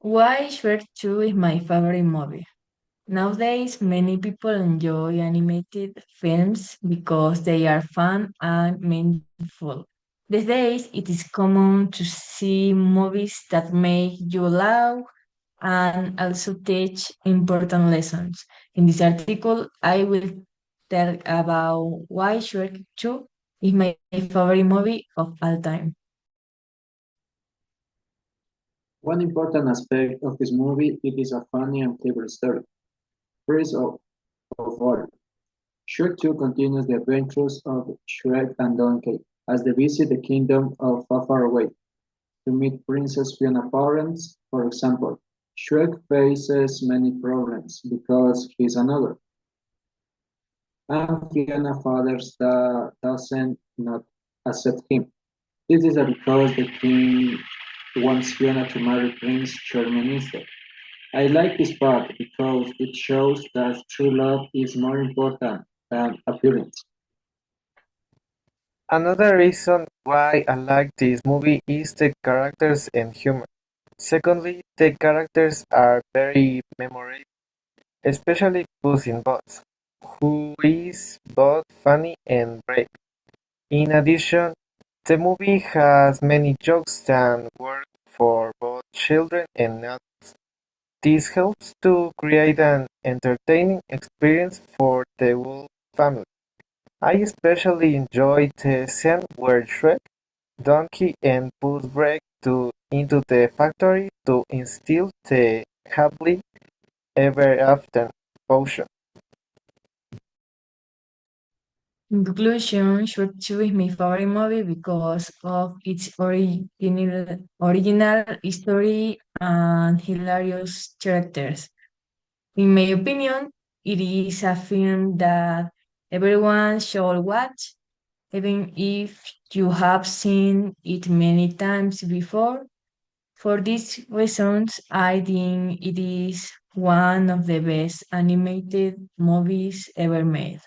Why Shrek 2 is my favorite movie. Nowadays, many people enjoy animated films because they are fun and meaningful. These days, it is common to see movies that make you laugh and also teach important lessons. In this article, I will tell about why Shrek 2 is my favorite movie of all time. One important aspect of this movie it is a funny and clever story. First of all, Shrek 2 continues the adventures of Shrek and Donkey as they visit the kingdom of Far Far Away to meet Princess Fiona's parents. For example, Shrek faces many problems because he's an ogre, and Fiona's father doesn't not accept him. This is because the king wants Fiona to marry Prince Charming instead. I like this part because it shows that true love is more important than appearance. Another reason why I like this movie is the characters and humor. Secondly, the characters are very memorable, especially Puss in Boots, who is both funny and brave. In addition, the movie has many jokes that work for both children and adults. This helps to create an entertaining experience for the whole family. I especially enjoyed the scene where Shrek, Donkey and Puss break into the factory to instill the happily ever after potion. In conclusion, Shrek 2 is my favorite movie because of its original story and hilarious characters. In my opinion, it is a film that everyone should watch, even if you have seen it many times before. For these reasons, I think it is one of the best animated movies ever made.